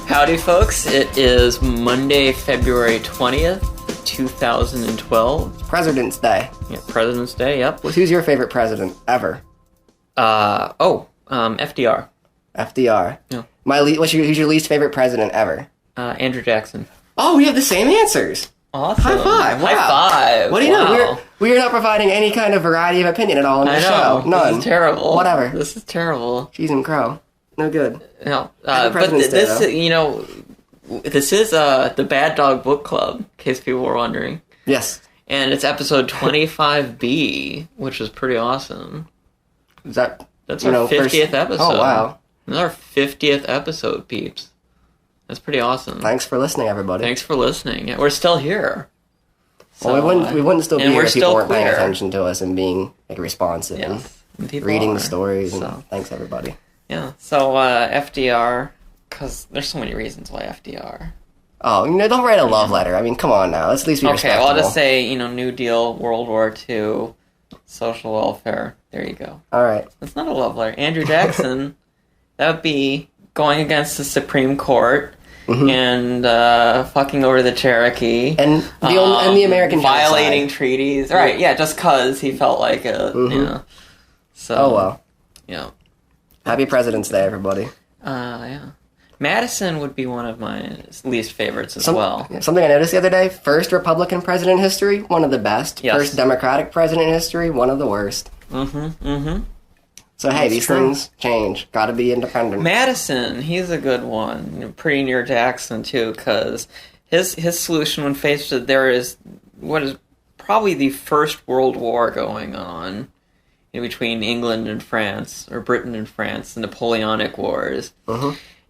Howdy, folks. It is Monday, February 20th, 2012. President's Day. Yeah, President's Day, yep. Well, who's your favorite president ever? FDR. FDR. Yeah. Who's your least favorite president ever? Andrew Jackson. Oh, we have the same answers. Awesome. High five. Wow. High five. What do you know? We are not providing any kind of variety of opinion at all on this show. None. This is terrible. Whatever. This is terrible. Cheese and crow. No good. No. But this, this is the Bad Dog Book Club, in case people were wondering. Yes. And it's episode 25B, which is pretty awesome. That's our 50th episode. Oh, wow. That's our 50th episode, peeps. That's pretty awesome. Thanks for listening, everybody. Thanks for listening. Yeah, we're still here. So, well, we wouldn't still be here if people weren't paying queer. attention to us and being responsive and reading the stories. So. And thanks, everybody. Yeah, so FDR, because there's so many reasons why FDR. Oh, don't write a love letter. I mean, come on now. Let's at least be respectful. Okay, well, I'll just say, New Deal, World War II, social welfare. There you go. All right. That's not a love letter. Andrew Jackson, that would be going against the Supreme Court and fucking over the Cherokee. And the American violating genocide. treaties. Right, yeah, just because he felt like it, So, oh, well. Yeah. Happy President's Day, everybody. Yeah. Madison would be one of my least favorites as well. Something I noticed the other day, first Republican president in history, one of the best. Yes. First Democratic president in history, one of the worst. So, hey, these things change. Gotta be independent. Madison, he's a good one. Pretty near Jackson, too, because his solution when faced with there is what is probably the First World War going on in between England and France, or Britain and France, the Napoleonic Wars.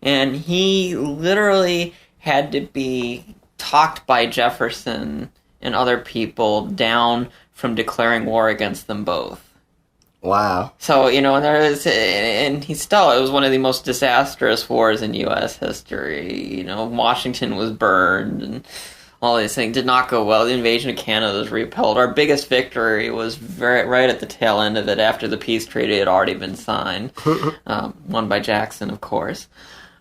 And he literally had to be talked by Jefferson and other people down from declaring war against them both. Wow. So, it was one of the most disastrous wars in U.S. history. Washington was burned and all these things did not go well. The invasion of Canada was repelled. Our biggest victory was right at the tail end of it after the peace treaty had already been signed. Won by Jackson, of course.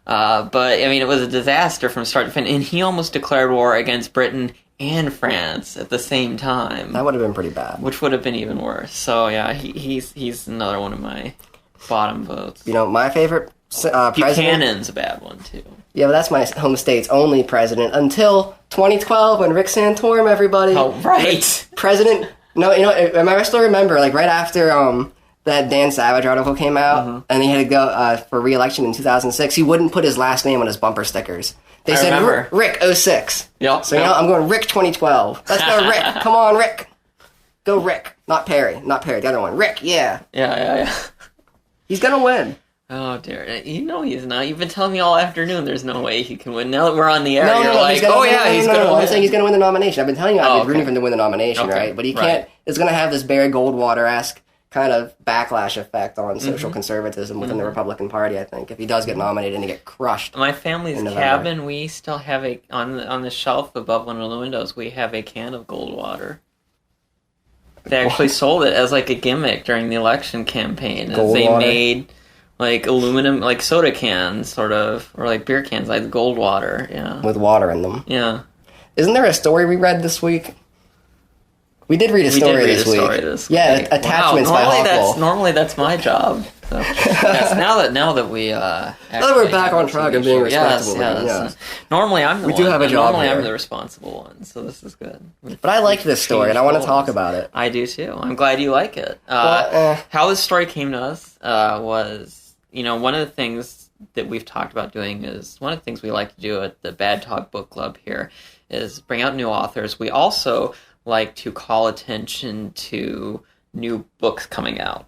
But, it was a disaster from start to finish. And he almost declared war against Britain and France at the same time. That would have been pretty bad. Which would have been even worse. So, yeah, he's another one of my bottom votes. My favorite president... Buchanan's a bad one, too. Yeah, but that's my home state's only president until 2012 when Rick Santorum, everybody. Oh, right. President... No, I still remember, right after that Dan Savage article came out, and he had to go for re-election in 2006, he wouldn't put his last name on his bumper stickers. They said Rick 06. Yep. So, I'm going Rick 2012. Let's go, Rick. Come on, Rick. Go, Rick. Not Perry. The other one. Rick, yeah. Yeah. He's going to win. Oh, dear. He's not. You've been telling me all afternoon there's no way he can win. Now that we're on the air, he's going to he's going to win. I'm saying he's going to win the nomination. I've been telling you I've been rooting for him to win the nomination, right? But he can't. It's going to have this Barry Goldwater-esque kind of backlash effect on social conservatism within the Republican Party, I think, if he does get nominated and get crushed. My family's cabin, we still have on the shelf above one of the windows, we have a can of Goldwater. They actually sold it as a gimmick during the election campaign. As they made aluminum, soda cans, sort of, or beer cans, Goldwater, yeah. With water in them. Yeah. Isn't there a story we read this week? We did read a story this week. Yeah, attachments by Hawkwolf. Normally that's my job. So, yes, now that we now that we're back on track and being responsible. Yes. Normally I'm the one. We do have a job Normally here. I'm the responsible one, so this is good. But I liked this story, and I want to talk about it. I do too. I'm glad you like it. How this story came to us was, one of the things that we've talked about doing is one of the things we like to do at the Bad Talk Book Club here is bring out new authors. We also like to call attention to new books coming out.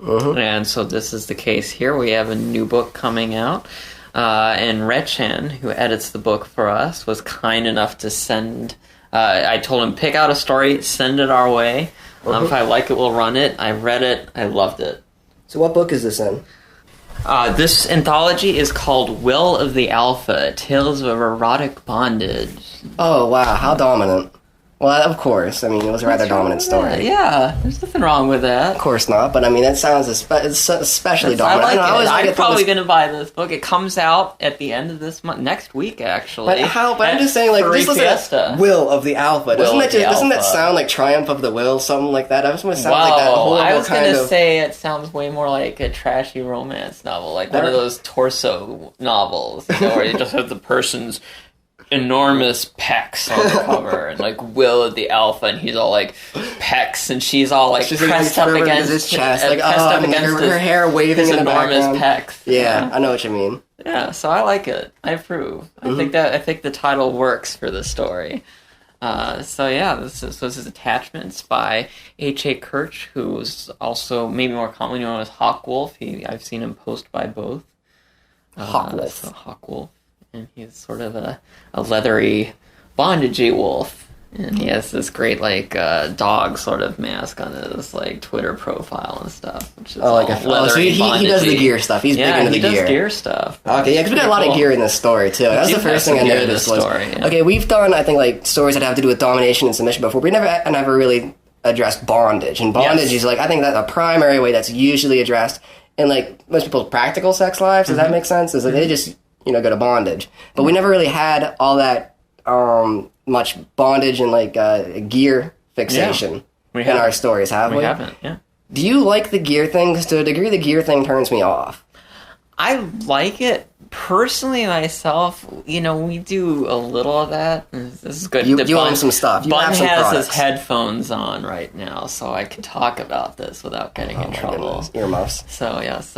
And so this is the case here. We have a new book coming out. And Rechan, who edits the book for us, was kind enough to send... I told him, pick out a story, send it our way. If I like it, we'll run it. I read it. I loved it. So what book is this in? This anthology is called Will of the Alpha, Tales of Erotic Bondage. Oh, wow, how dominant. Well, of course. I mean, it was a rather dominant story. Yeah, there's nothing wrong with that. Of course not, but I mean, it sounds especially dominant. I like it. I'm probably going to buy this book. It comes out at the end of this month, next week, actually. But I'm just saying, like, just listen to Will of the Alpha. Doesn't that sound like Triumph of the Will, something like that? I just want to sound like that horrible I was going to say it sounds way more like a trashy romance novel, like one of those torso novels, where you just have the person's enormous pecs on the cover, and like Will of the Alpha, and he's all like pecs, and she's all like pressed up against his chest, like pressed up against her hair waving in the enormous pecs. Yeah, I know what you mean. Yeah, so I like it. I approve. I think the title works for the story. This is Attachments by H.A. Kirch, who's also maybe more commonly known as Hawkwolf. I've seen him post by both. Hawkwolf. And he's sort of a leathery, bondagey wolf. And he has this great, like, dog sort of mask on his, like, Twitter profile and stuff. Which is so he does the gear stuff. He's big into the gear. Yeah, he does gear stuff. Okay, yeah, because we got a lot of gear in this story, too. That was the first thing I noticed was... Okay, we've done, I think, like, stories that have to do with domination and submission before. We never really addressed bondage. And bondage is, like, I think that's a primary way that's usually addressed in, like, most people's practical sex lives. Does that make sense? Is that they just... go to bondage. But we never really had all that much bondage and like gear fixation in our stories, have we? We haven't, yeah. Do you like the gear thing? Because to a degree, the gear thing turns me off. I like it. Personally, myself, we do a little of that. This is good. You own some stuff. Bun has his headphones on right now, so I can talk about this without getting in trouble. Goodness. Earmuffs. So, yes.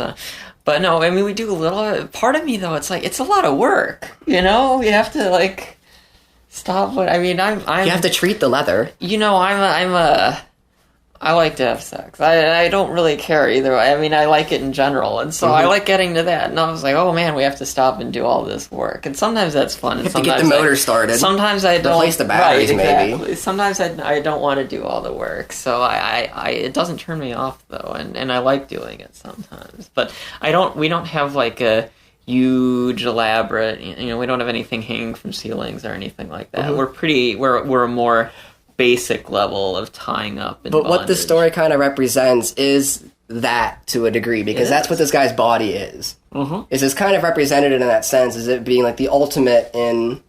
But no, I mean, we do a little... Part of me, though, it's like, it's a lot of work, You have to, like, stop what... I mean, I'm... You have to treat the leather. I like to have sex. I don't really care either way. I mean, I like it in general, and so I like getting to that. And I was like, oh man, we have to stop and do all this work. And sometimes that's fun. And you have to get the motor started. Sometimes I don't... Replace the batteries, maybe. Exactly. Sometimes I don't want to do all the work. So it doesn't turn me off, though, and I like doing it sometimes. But we don't have, like, a huge, elaborate... we don't have anything hanging from ceilings or anything like that. We're a more... basic level of tying up and but bondage. What the story kind of represents is that to a degree, because that's what this guy's body is. Is it's kind of represented in that sense as it being like the ultimate in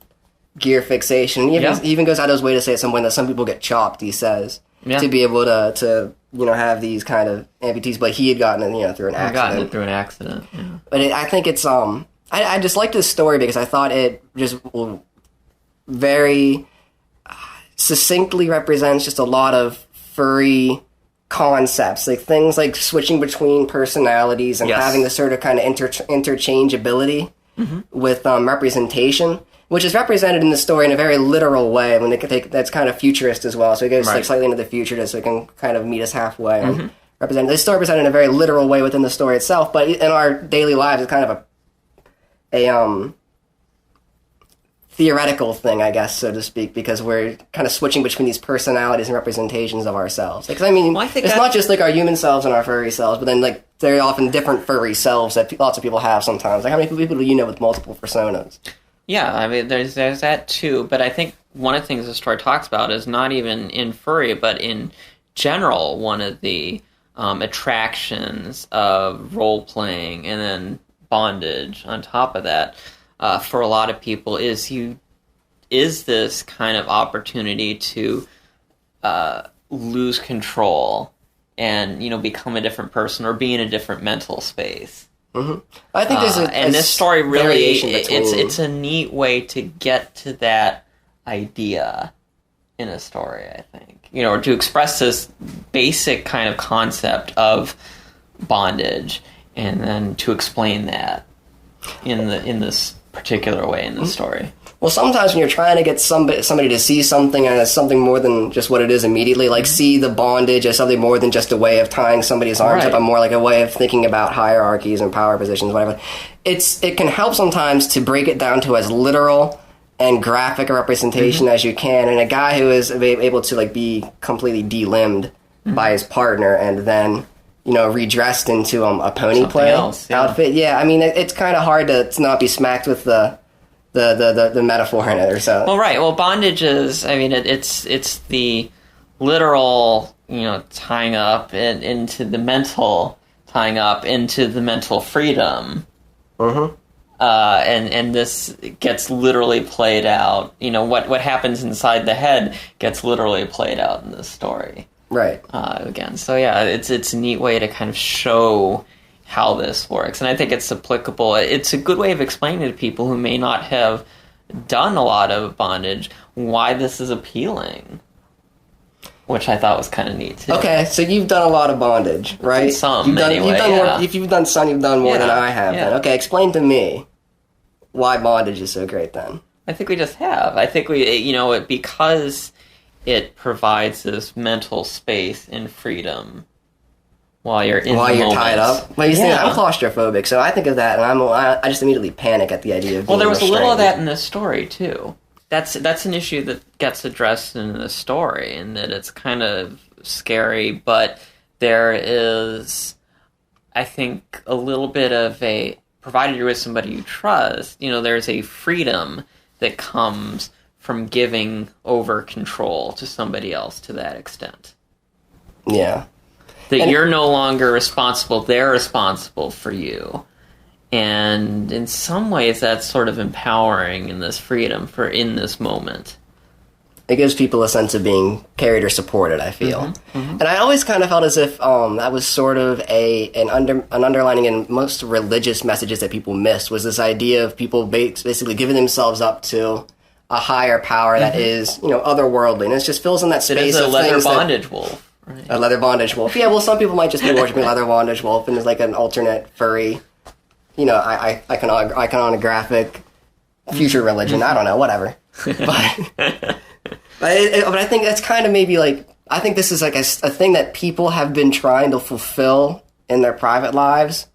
gear fixation. He even goes out of his way to say at some point that some people get chopped, he says, to be able to have these kind of amputees, but he had gotten it through an accident. Yeah. But I think it's I just like this story because I thought it just very succinctly represents just a lot of furry concepts, like things like switching between personalities and having this sort of kind of interchangeability with representation, which is represented in the story in a very literal way. When that's kind of futurist as well, so it goes like slightly into the future just so it can kind of meet us halfway. And represent this story represented in a very literal way within the story itself, but in our daily lives, it's kind of a theoretical thing, I guess, so to speak, because we're kind of switching between these personalities and representations of ourselves. Because, I mean, it's not just like our human selves and our furry selves, but then, like, there are often different furry selves that lots of people have sometimes. Like, how many people do you know with multiple personas? Yeah, I mean, there's that too, but I think one of the things the story talks about is not even in furry, but in general, one of the attractions of role-playing and then bondage on top of that, for a lot of people is this kind of opportunity to lose control and become a different person or be in a different mental space. I think there's and this story really it's a neat way to get to that idea in a story, I think, or to express this basic kind of concept of bondage and then to explain that in this particular way in the story. Well, sometimes when you're trying to get somebody to see something as something more than just what it is immediately, like see the bondage as something more than just a way of tying somebody's arms up, but more like a way of thinking about hierarchies and power positions, whatever. It can help sometimes to break it down to as literal and graphic a representation as you can, and a guy who is able to like be completely de-limbed by his partner and then redressed into a pony play outfit. Yeah, I mean, it's kind of hard to not be smacked with the metaphor in it or so. Well, right. Well, bondage is, I mean, it's the literal, tying up into the mental freedom. Mm-hmm. And this gets literally played out. What happens inside the head gets literally played out in this story. Right. Again. So yeah, it's a neat way to kind of show how this works. And I think it's applicable. It's a good way of explaining to people who may not have done a lot of bondage why this is appealing. Which I thought was kind of neat too. Okay, so you've done a lot of bondage, right? Some, anyway. If you've done some, you've done more than I have. Yeah. Then. Okay, explain to me why bondage is so great then. I think we just have. I think because it provides this mental space and freedom while you're in the moment. Tied up. Well, you see, I'm claustrophobic, so I think of that, and I just immediately panic at the idea of being there was restrained. a little of that in this story too. That's an issue that gets addressed in the story, and that it's kind of scary, but there is, I think, a little bit of provided you're with somebody you trust, there's a freedom that comes from giving over control to somebody else to that extent. Yeah. That you're no longer responsible, they're responsible for you. And in some ways, that's sort of empowering in this freedom in this moment. It gives people a sense of being carried or supported, I feel. Mm-hmm, mm-hmm. And I always kind of felt as if that was sort of an underlining in most religious messages that people missed, was this idea of people basically giving themselves up to a higher power that is, otherworldly. And it just fills in that space. It is a leather bondage wolf. Right. A leather bondage wolf. Yeah, well, some people might just be worshiping leather bondage wolf, and there's like an alternate furry, iconographic future religion. I don't know, whatever. But I think that's kind of maybe like, I think this is like a thing that people have been trying to fulfill in their private lives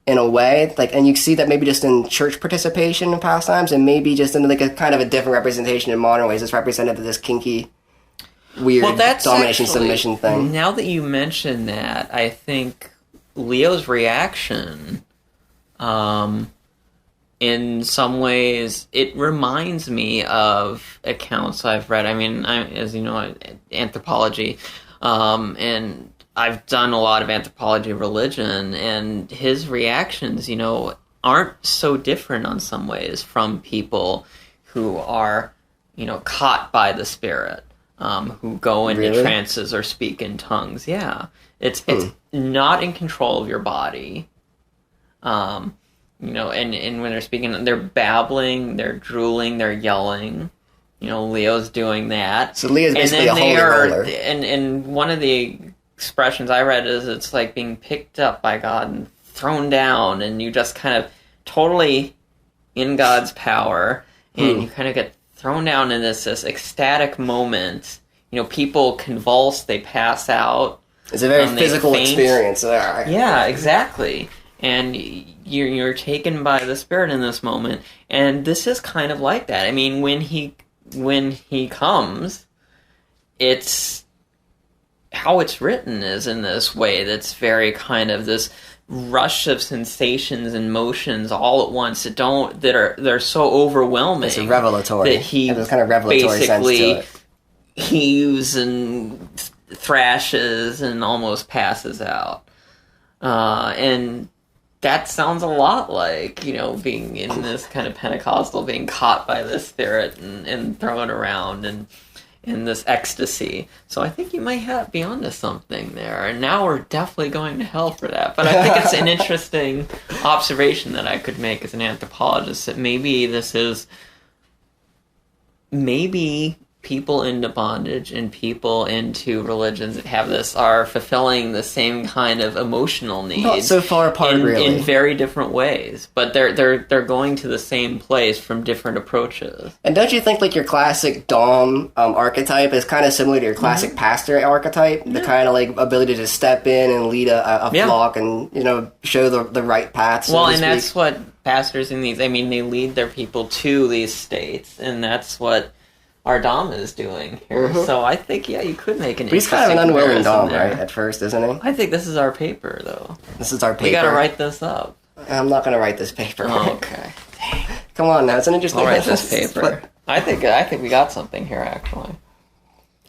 in a way, like, and you see that maybe just in church participation in past times, and maybe just in like a kind of a different representation in modern ways. It's represented as this kinky, weird domination submission thing. Now that you mention that, I think Leo's reaction, in some ways, it reminds me of accounts I've read. I mean, as you know, anthropology, and I've done a lot of anthropology of religion, and his reactions, aren't so different on some ways from people who are, caught by the spirit, who go into trances or speak in tongues. Yeah. It's not in control of your body. And when they're speaking, they're babbling, they're drooling, they're yelling. Leo's doing that. So Leo's basically a holy roller. And one of the expressions I read is it's like being picked up by God and thrown down, and you just kind of totally in God's power, and you kind of get thrown down in this ecstatic moment. People convulse, they pass out. It's a very physical experience. Yeah, exactly. And you're taken by the spirit in this moment, and this is kind of like that. I mean, when he comes, it's how it's written is in this way that's very kind of this rush of sensations and motions all at once they're so overwhelming. It's revelatory. That he has kind of revelatory sense to it. Heaves and thrashes and almost passes out. And that sounds a lot like, being in this kind of Pentecostal, being caught by the spirit and thrown around and in this ecstasy. So I think you might be onto something there. And now we're definitely going to hell for that. But I think it's an interesting observation that I could make as an anthropologist, that maybe people into bondage and people into religions that have this are fulfilling the same kind of emotional needs. Not so far apart, really. In very different ways, but they're going to the same place from different approaches. And don't you think like your classic Dom archetype is kind of similar to your classic pastor archetype? The kind of like ability to step in and lead a flock and show the right paths. Well, and that's what pastors in these, they lead their people to these states, and that's what our Dom is doing here. Mm-hmm. So I think, you could make an But he's kind of an unwilling Dom, right, at first, isn't he? I think this is our paper, though. This is our paper? We gotta write this up. I'm not gonna write this paper. Oh, okay. Dang. Come on now, it's an interesting... I'll write this paper. I think we got something here, actually.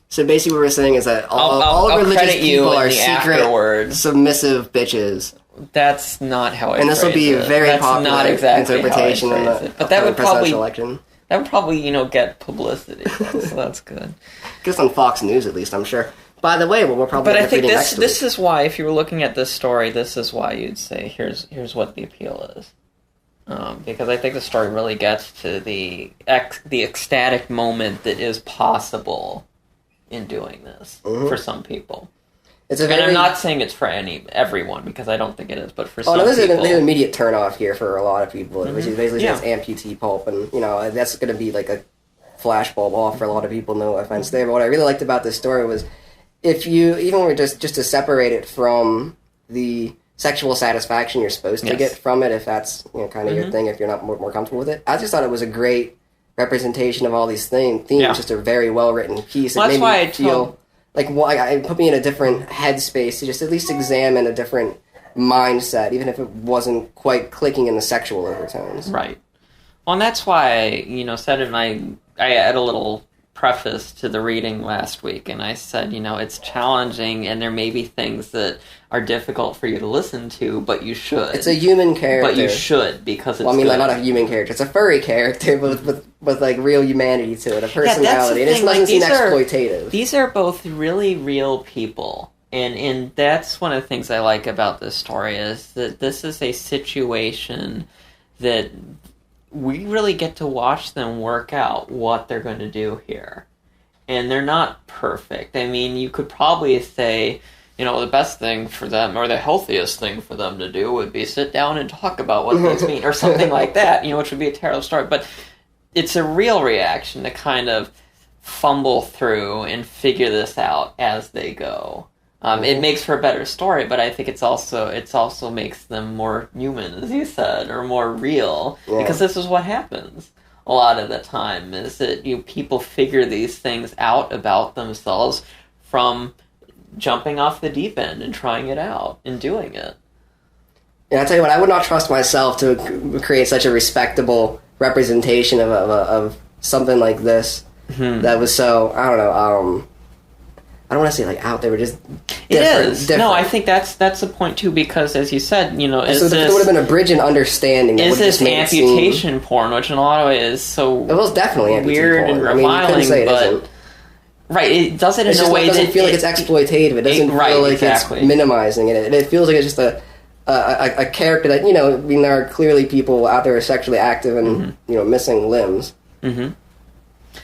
So basically what we're saying is that all religious people are secret, submissive bitches. That's not how I And this will be a very popular not exactly interpretation in the presidential election. That would probably, get publicity, so that's good. Just on Fox News, at least, I'm sure. By the way, we'll probably... But I think this is why, if you were looking at this story, this is why you'd say, here's what the appeal is. Because I think the story really gets to the ecstatic moment that is possible in doing this for some people. And I'm not saying it's for everyone, because I don't think it is, but for some people... there's an immediate turn-off here for a lot of people, which is basically just amputee pulp, and, that's going to be like a flashbulb off for a lot of people, no offense there. But what I really liked about this story was, if you, even were just to separate it from the sexual satisfaction you're supposed to get from it, if that's, kind of your thing, if you're not more comfortable with it, I just thought it was a great representation of all these themes, just a very well-written piece. Well, that's why I feel... it put me in a different headspace to just at least examine a different mindset, even if it wasn't quite clicking in the sexual overtones. Right. Well, and that's why I said it, and I had a little preface to the reading last week, and I said, it's challenging, and there may be things that are difficult for you to listen to, but you should. It's a human character. But you should, because it's good. Not a human character. It's a furry character, but with real humanity to it, a personality. And it doesn't seem exploitative. These are both really real people. And that's one of the things I like about this story, is that this is a situation that we really get to watch them work out what they're going to do here. And they're not perfect. I mean, you could probably say, the best thing for them, or the healthiest thing for them to do, would be sit down and talk about what things mean, or something like that, which would be a terrible story. But it's a real reaction to kind of fumble through and figure this out as they go. It makes for a better story, but I think it's also makes them more human, as you said, or more real, because this is what happens a lot of the time, is that people figure these things out about themselves from jumping off the deep end and trying it out and doing it. Yeah, I tell you what, I would not trust myself to create such a respectable representation of something like this that was so, I don't know, I don't want to say out there, but just different. No, I think that's the point too, because as you said, there would have been a bridge in understanding. Is this amputation porn, which in a lot of ways is so it was definitely weird porn. and reviling, but right, it does it in a way that doesn't feel like it's exploitative. It doesn't feel like it's minimizing it. It feels like it's just a character that there are clearly people out there who are sexually active and missing limbs. Mm-hmm.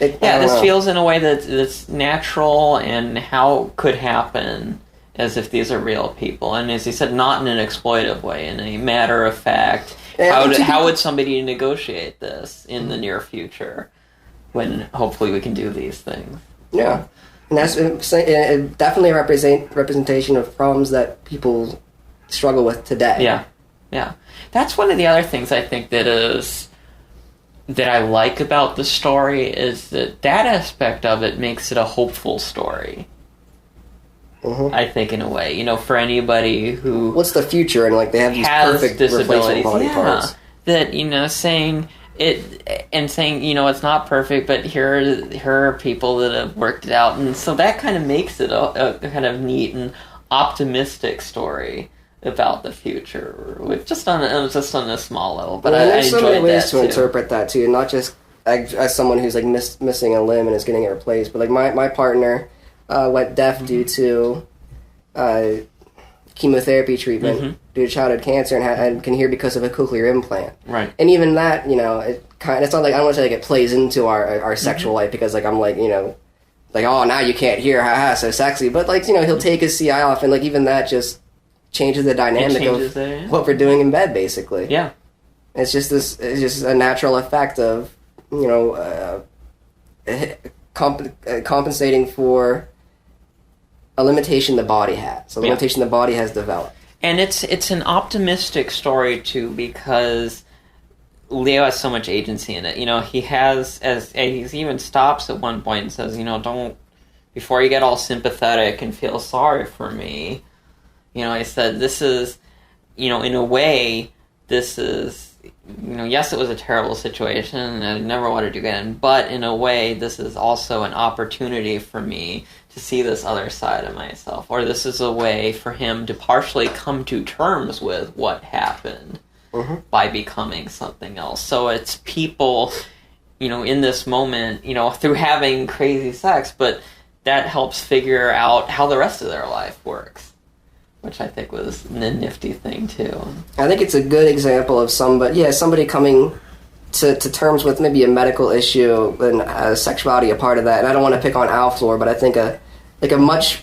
This feels in a way that's natural and how could happen, as if these are real people. And as you said, not in an exploitive way, in a matter of fact. How would somebody negotiate this in the near future, when hopefully we can do these things? Yeah. And that's definitely a representation of problems that people struggle with today. Yeah. That's one of the other things I think that I like about the story, is that aspect of it makes it a hopeful story. Mm-hmm. I think, in a way, for anybody who... What's the future? And, they have these perfect replacement body parts. That, saying it, and saying, it's not perfect, but here are people that have worked it out. And so that kind of makes it a kind of neat and optimistic story about the future, with just on a small level. But there's so many ways to interpret that too, not just as someone who's missing a limb and is getting it replaced, but my partner went deaf due to chemotherapy treatment due to childhood cancer, and can hear because of a cochlear implant. Right. And even that, it's not like, I don't want to say it plays into our sexual life, because I'm oh, now you can't hear, haha, so sexy. But he'll take his CI off, and even that just changes the dynamic of what we're doing in bed, basically. Yeah. It's just a natural effect of, compensating for a limitation the body has. A limitation the body has developed. And it's an optimistic story, too, because Leo has so much agency in it. You know, he even stops at one point and says, you know, don't, before you get all sympathetic and feel sorry for me, you know, he said, this is, you know, in a way, this is, you know, yes, it was a terrible situation, and I never wanted to get in, but in a way, this is also an opportunity for me to see this other side of myself, or this is a way for him to partially come to terms with what happened by becoming something else. So it's people, you know, in this moment, you know, through having crazy sex, but that helps figure out how the rest of their life works, which I think was a nifty thing, too. I think it's a good example of somebody coming to terms with maybe a medical issue and sexuality a part of that. And I don't want to pick on Alflor, but I think a much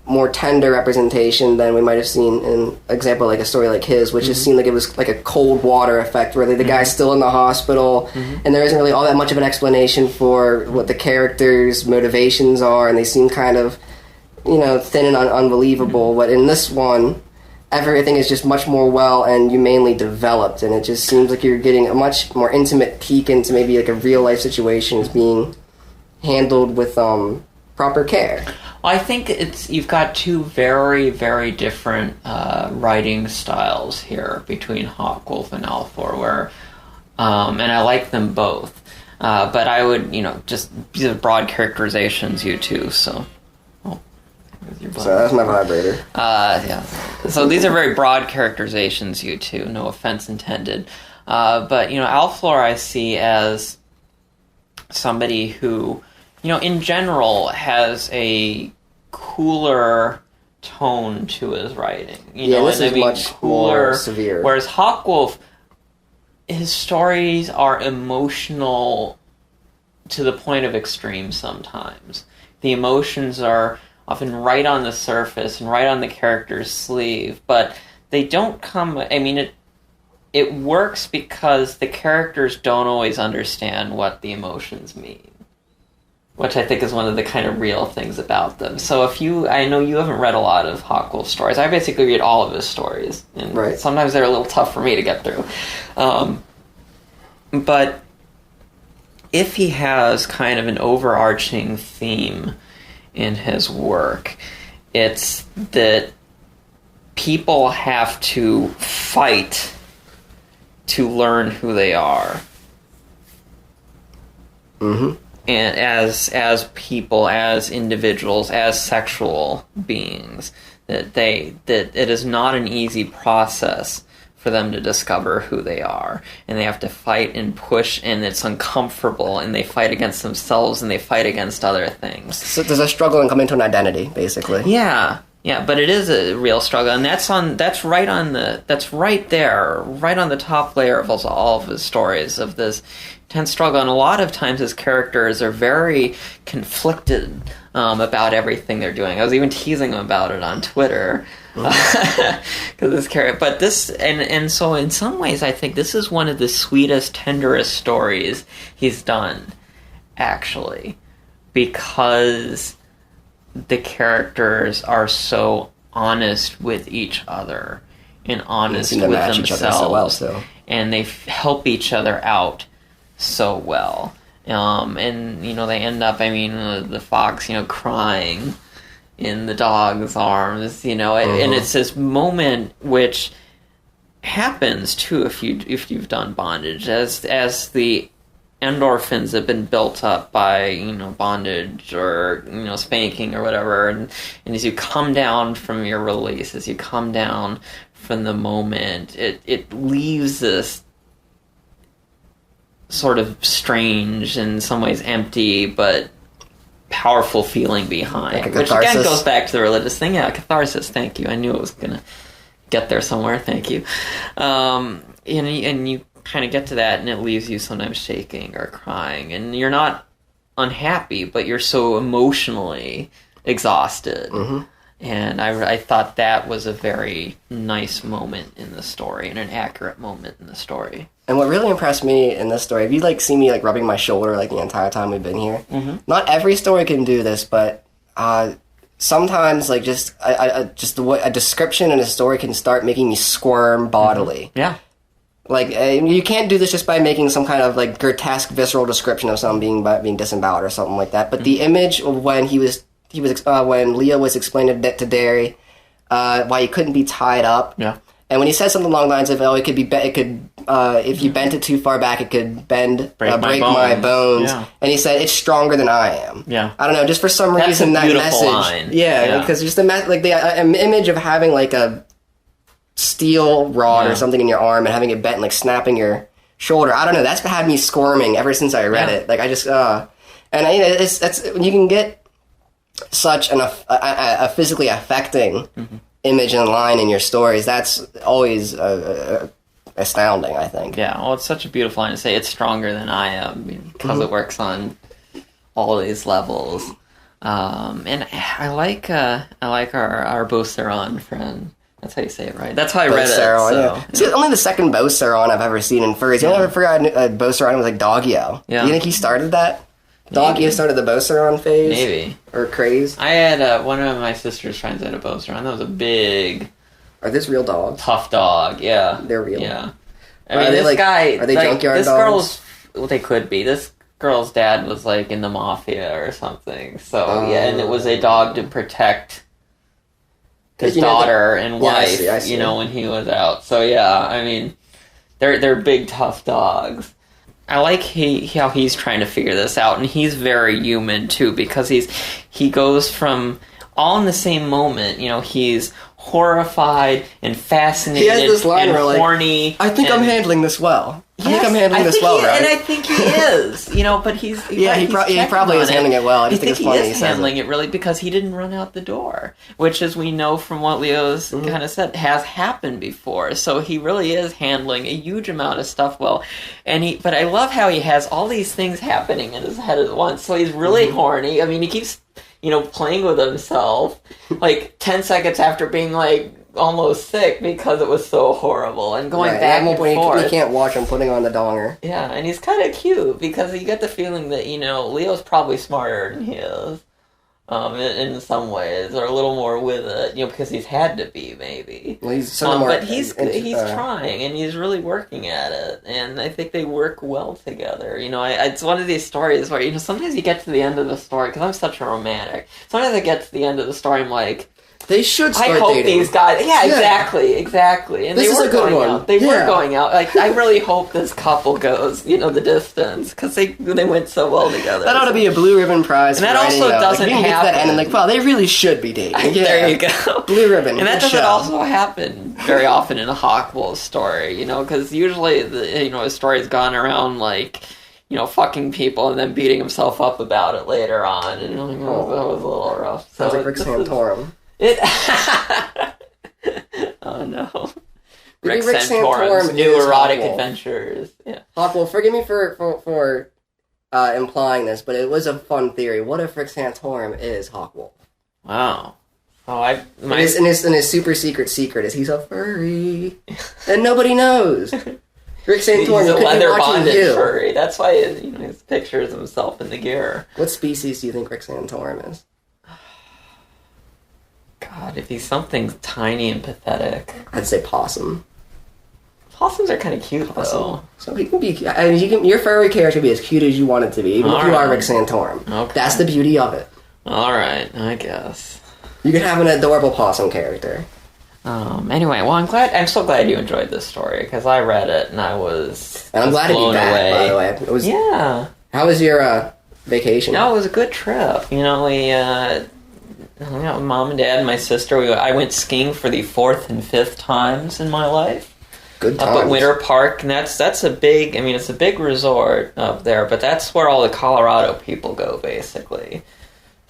more tender representation than we might have seen in an example like a story like his, which just seemed like it was like a cold water effect, where the guy's still in the hospital, and there isn't really all that much of an explanation for what the characters' motivations are, and they seem kind of, you know, thin and unbelievable. But in this one, everything is just much more well and humanely developed, and it just seems like you're getting a much more intimate peek into maybe like a real life situation is being handled with proper care. Well, I think you've got two very, very different writing styles here between Hawkwolf and Alflor, where, and I like them both, but I would, you know, just these are broad characterizations, you two, so. So that's my vibrator. Yeah. So these are very broad characterizations, you two. No offense intended. But, you know, Alflor I see as somebody who, you know, in general has a cooler tone to his writing. You know, this is much more severe. Whereas Hawkwolf, his stories are emotional to the point of extreme sometimes. The emotions are often right on the surface and right on the character's sleeve, but they don't come... I mean, it works because the characters don't always understand what the emotions mean, which I think is one of the kind of real things about them. So I know you haven't read a lot of Hawkwolf stories. I basically read all of his stories, and sometimes they're a little tough for me to get through. But if he has kind of an overarching theme in his work, it's that people have to fight to learn who they are. And as people, as individuals, as sexual beings, that it is not an easy process for them to discover who they are, and they have to fight and push, and it's uncomfortable, and they fight against themselves, and they fight against other things. So there's a struggle in coming to an identity, basically. Yeah, but it is a real struggle, and that's right there, right on the top layer of all of his stories, of this intense struggle. And a lot of times his characters are very conflicted about everything they're doing. I was even teasing him about it on Twitter. Because this character, but this, and so in some ways, I think this is one of the sweetest, tenderest stories he's done, actually, because the characters are so honest with each other and honest with themselves, so well, and they help each other out so well. And you know, they end up, I mean, the fox, you know, crying in the dog's arms, you know, and it's this moment which happens too if you've done bondage, as the endorphins have been built up by, you know, bondage or, you know, spanking or whatever, and as you come down from your release, as you come down from the moment, it leaves this sort of strange, in some ways empty, but powerful feeling behind, like which again goes back to the religious thing. Yeah, catharsis. Thank you. I knew it was gonna get there somewhere. Thank you. And you kind of get to that, and it leaves you sometimes shaking or crying, and you're not unhappy, but you're so emotionally exhausted. And I thought that was a very nice moment in the story, and an accurate moment in the story. And what really impressed me in this story, if you like see me like rubbing my shoulder like the entire time we've been here, not every story can do this, but sometimes like just the way a description in a story can start making me squirm bodily. Yeah. Like, you can't do this just by making some kind of, like, grotesque, visceral description of someone being disemboweled or something like that. But the image of when when Leo was explaining to Derry why he couldn't be tied up. Yeah. And when he said something along the lines of, it could be, if you bent it too far back, it could break my bones. Yeah. And he said, it's stronger than I am. Yeah. I don't know, just for some reason, that message. Line. Yeah, because just the image of having, like, a steel rod or something in your arm and having it bent and, like, snapping your shoulder. I don't know, that's had me squirming ever since I read it. Like, I just, and that's, you can get such a physically affecting image and line in your stories. That's always astounding, I think. Yeah, well, it's such a beautiful line to say, it's stronger than I am, because it works on all these levels. And I like our Beauceron friend. That's how you say it, right? That's how I read it. Yeah. It's only the second Beauceron I've ever seen in furries. You never forgot Beauceron was like Dog-Eo. Yeah. Do you think he started that? Dog-Eo started the Beauceron phase? Maybe. Or craze? I had one of my sister's friends had a Beauceron. That was a big... Are these real dogs? Tough dog, yeah. They're real? Yeah. I mean, this guy... Are they junkyard dogs? Well, they could be. This girl's dad was, like, in the mafia or something. So, and it was a dog to protect his daughter and wife, I see. When he was out. So, yeah, I mean, they're big, tough dogs. I like how he's trying to figure this out, and he's very human, too, because he goes from all in the same moment, he's horrified and fascinated. He has this line and horny. I think I'm handling this well. I think I'm handling this well, right? And I think he is, but he's... he probably is handling it well. I just think it's funny he is handling it really because he didn't run out the door, which, as we know from what Leo's kind of said, has happened before. So he really is handling a huge amount of stuff well. But I love how he has all these things happening in his head at once. So he's really horny. I mean, he keeps, playing with himself, like 10 seconds after being, like, almost sick because it was so horrible and going back and forth. You can't watch him putting on the donger. Yeah, and he's kind of cute because you get the feeling that, Leo's probably smarter than he is in some ways, or a little more with it, because he's had to be, maybe. Well, he's but he's trying, and he's really working at it, and I think they work well together. It's one of these stories where, sometimes you get to the end of the story, because I'm such a romantic, sometimes I get to the end of the story, I'm like, they should start dating. I hope these guys... Yeah, exactly. And this is a good one. They were going out. Like, I really hope this couple goes, the distance, because they went so well together. That ought to be a blue ribbon prize. And that also doesn't happen. Get to that end and wow, they really should be dating. Yeah. There you go. Blue ribbon. And that doesn't also happen very often in a Hawkwolf story, because usually, a story's gone around, like... fucking people and then beating himself up about it later on. And that was a little rough. Sounds like Rick Santorum. Oh no. Rick Santorum's new erotic adventures. Yeah. Hawkwolf, forgive me for implying this, but it was a fun theory. What if Rick Santorum is Hawkwolf? Wow. Oh, in his super secret is he's a furry, and nobody knows. Rick Santorum, he's a leather bondage furry. That's why his pictures himself in the gear. What species do you think Rick Santorum is? God, if he's something tiny and pathetic, I'd say possum. Possums are kind of cute, though. So he can be. Your furry character can be as cute as you want it to be, even if you are Rick Santorum. Okay. That's the beauty of it. All right, I guess you can have an adorable possum character. Anyway, well, I'm so glad you enjoyed this story because I read it and I was. And I'm glad to be back. Away. By the way, yeah. How was your vacation? No, it was a good trip. We hung out with Mom and Dad and my sister. I went skiing for the 4th and 5th times in my life. Good times. Up at Winter Park, and that's a big... it's a big resort up there, but that's where all the Colorado people go, basically.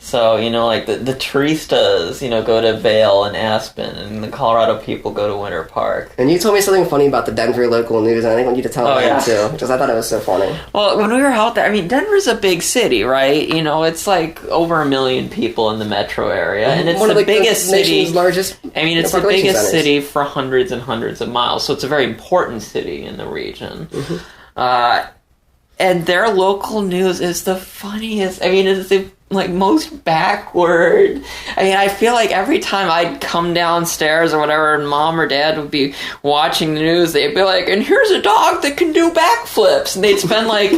So, like the turistas, go to Vail and Aspen, and the Colorado people go to Winter Park. And you told me something funny about the Denver local news, and I think I want you to tell me that too, because I thought it was so funny. Well, when we were out there, Denver's a big city, right? It's like over 1 million people in the metro area, and it's the biggest city. Nation's largest. It's the biggest city for hundreds and hundreds of miles, so it's a very important city in the region. Mm-hmm. And their local news is the funniest. It's the like most backward. I mean, I feel like every time I'd come downstairs or whatever, and mom or dad would be watching the news, they'd be like, and here's a dog that can do backflips. And they'd spend like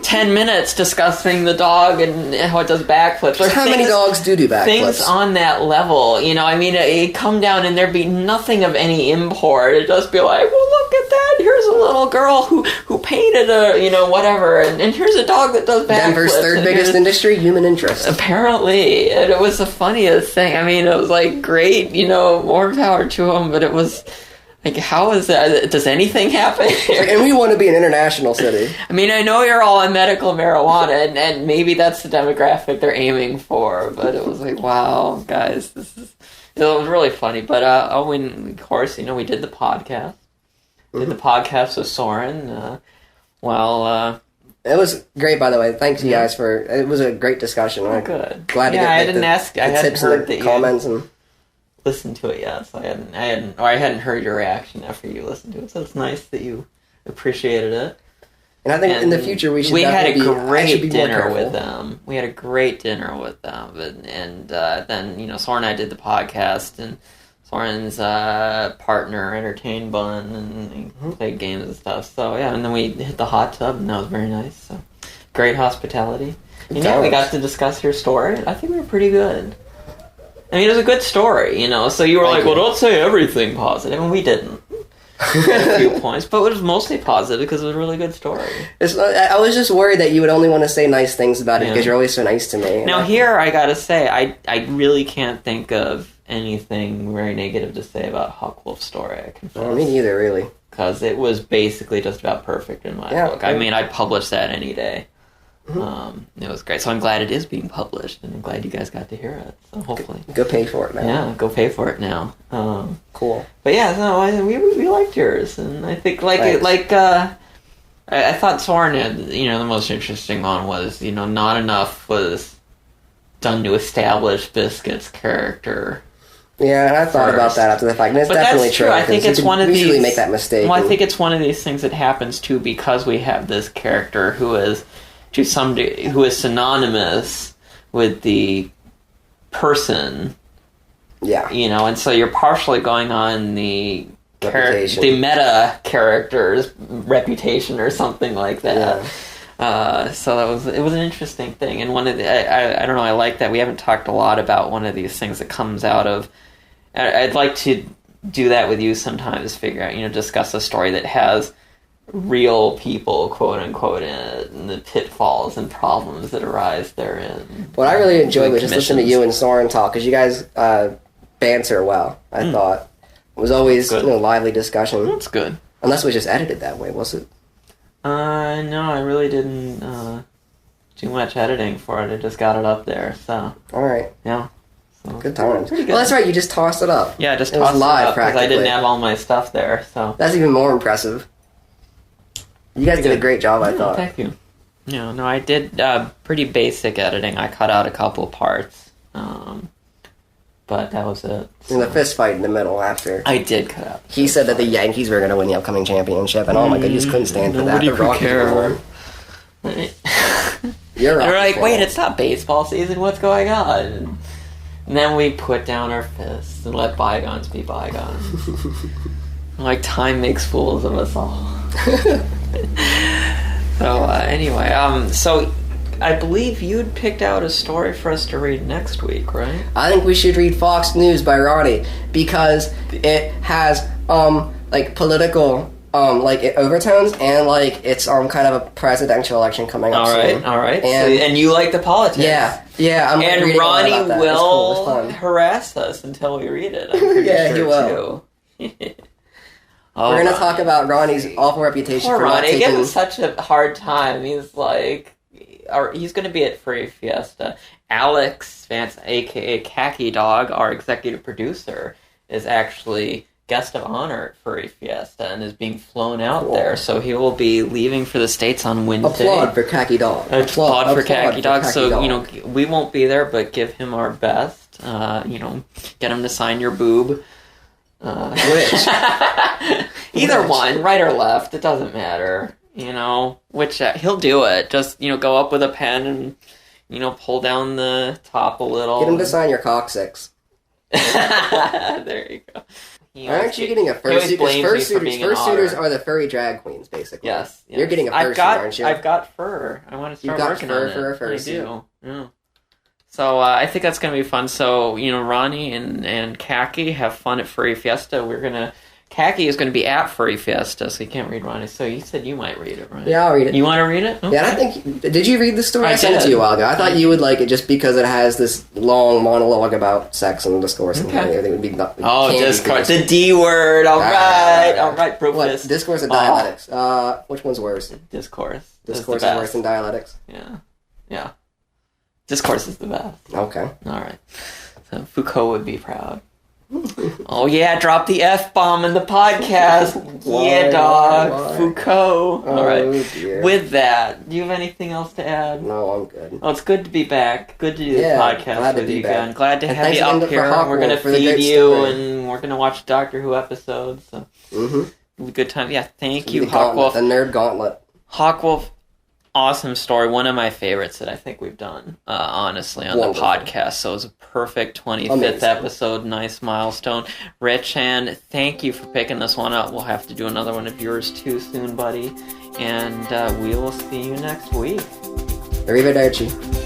10 minutes discussing the dog and how it does backflips. How many dogs do backflips? Things on that level, you know, I mean, it'd come down and there'd be nothing of any import. It'd just be like, well, look at that. Here's a little girl who painted a, you know, whatever. And here's a dog that does backflips. Denver's third biggest industry, human interest. Apparently, and it was the funniest thing. I mean, it was like great, you know, more power to them, but it was like, how is that? Does anything happen here? And we want to be an international city. I mean, I know you're all on medical marijuana, and maybe that's the demographic they're aiming for, but it was like, wow, guys, it was really funny. But, of course, you know, we did the podcast. Did the podcast with Soren, it was great, by the way. Thanks, you guys, for it. Was a great discussion. Oh, good. Glad to get I hadn't tips heard and the that comments you and listened to it yet. So I hadn't heard your reaction after you listened to it. So it's nice that you appreciated it. And I think in the future we had a great dinner with them. We had a great dinner with them, and then, you know, Soren and I did the podcast, and Soren's partner entertained Bun and played games and stuff. So yeah, and then we hit the hot tub, and that was very nice. So great hospitality. And yeah, we got to discuss your story. I think we were pretty good. I mean, it was a good story, you know. So you were well, don't say everything positive, and we didn't. A few points, but it was mostly positive because it was a really good story. I was just worried that you would only want to say nice things about it because you're always so nice to me. Now here, I gotta say, I really can't think of anything very negative to say about Hawkwolf's story, I confess. Well, me neither, really. Because it was basically just about perfect in my book. I mean, I'd publish that any day. It was great. So I'm glad it is being published, and I'm glad you guys got to hear it. So hopefully. Go pay for it now. Yeah, go pay for it now. Cool. But yeah, no, we liked yours, and I think I thought Soren had, you know, the most interesting one was, you know, not enough was done to establish Biscuit's character. Yeah, and I thought about that after the fact, and it's definitely true. I think it's one of these. Usually make that mistake. Well, I think it's one of these things that happens too because we have this character who is, to some degree, who is synonymous with the person. Yeah. You know, and so you're partially going on the meta character's reputation or something like that. Yeah. So it was an interesting thing, and one of the I don't know, I like that we haven't talked a lot about one of these things that comes out of. I'd like to do that with you sometimes. Figure out, you know, discuss a story that has real people, quote unquote, in it, and the pitfalls and problems that arise therein. What I really enjoyed was just listening to you and Soren talk, because you guys banter well. I thought it was always lively discussion. That's good. Unless it was just edited that way, was it? No, I really didn't do much editing for it. I just got it up there. So all right, yeah. So good times. Well, that's right. You just tossed it up. Yeah, just tossed it live up because I didn't have all my stuff there. So that's even more impressive. You guys did a great job, I thought. Thank you. Yeah, no, I did pretty basic editing. I cut out a couple parts, but that was it. So. In the fist fight in the middle after. I did cut out. He said that the Yankees were going to win the upcoming championship, and oh my god, you just couldn't stand for that. Nobody could care. You're They're like, wait, it's not baseball season. What's going on? And then we put down our fists and let bygones be bygones. Like, time makes fools of us all. So, anyway, so I believe you'd picked out a story for us to read next week, right? I think we should read Fox News by Ronnie, because it has, political, overtones, and, it's, kind of a presidential election coming up soon. All right. And you like the politics. Yeah, I'm and reading Ronnie all about that. will harass us until we read it, I'm pretty sure, he will. Too. We're going to talk about Ronnie's awful reputation for Ronnie. Not taking... He gives such a hard time. He's he's going to be at Furry Fiesta. Alex Vance, a.k.a. Khaki Dog, our executive producer, is actually guest of honor at Furry Fiesta and is being flown out there. So he will be leaving for the States on Wednesday. Applaud for Khaki Dog. Applaud for Khaki Dog. So, we won't be there, but give him our best. Get him to sign your boob. Which? Either one, right or left, it doesn't matter. Which he'll do it. Just, go up with a pen and, pull down the top a little. Get him to sign your coccyx. There you go. Aren't you getting a fursuit? Fursuiters are the furry drag queens, basically. Yes. You're getting a fursuit, aren't you? I've got fur. I want to start working on it. For a fursuit. I do. Yeah. So I think that's going to be fun. So, Ronnie and Khaki have fun at Furry Fiesta. Khaki is going to be at Furry Fiesta, so you can't read Ronnie. So you said you might read it, right? Yeah, I'll read it. You want to read it? Okay. Yeah, I think... Did you read the story? I sent did. it to you a while ago. I thought you would like it just because it has this long monologue about sex and discourse and everything would be... Discourse. The D word. All right, bro. What? Discourse or dialectics? Which one's worse? Discourse. Discourse is worse than dialectics? Yeah. Discourse is the best. Okay. All right. So Foucault would be proud. Oh yeah, drop the F-bomb in the podcast. Yeah, dog. Why? Foucault. All right. Dear. With that, do you have anything else to add? No, I'm good. Oh, it's good to be back. Good to do the podcast with you again. Glad to have you up here. We're going to feed you, and we're going to watch Doctor Who episodes. So. It'll be a good time. Yeah, thank you, Hawkwolf. The Nerd Gauntlet. Hawkwolf. Awesome story. One of my favorites that I think we've done, honestly, on the podcast. So it was a perfect 25th episode. Nice milestone. Rechan, thank you for picking this one up. We'll have to do another one of yours too soon, buddy. And we will see you next week. Arrivederci.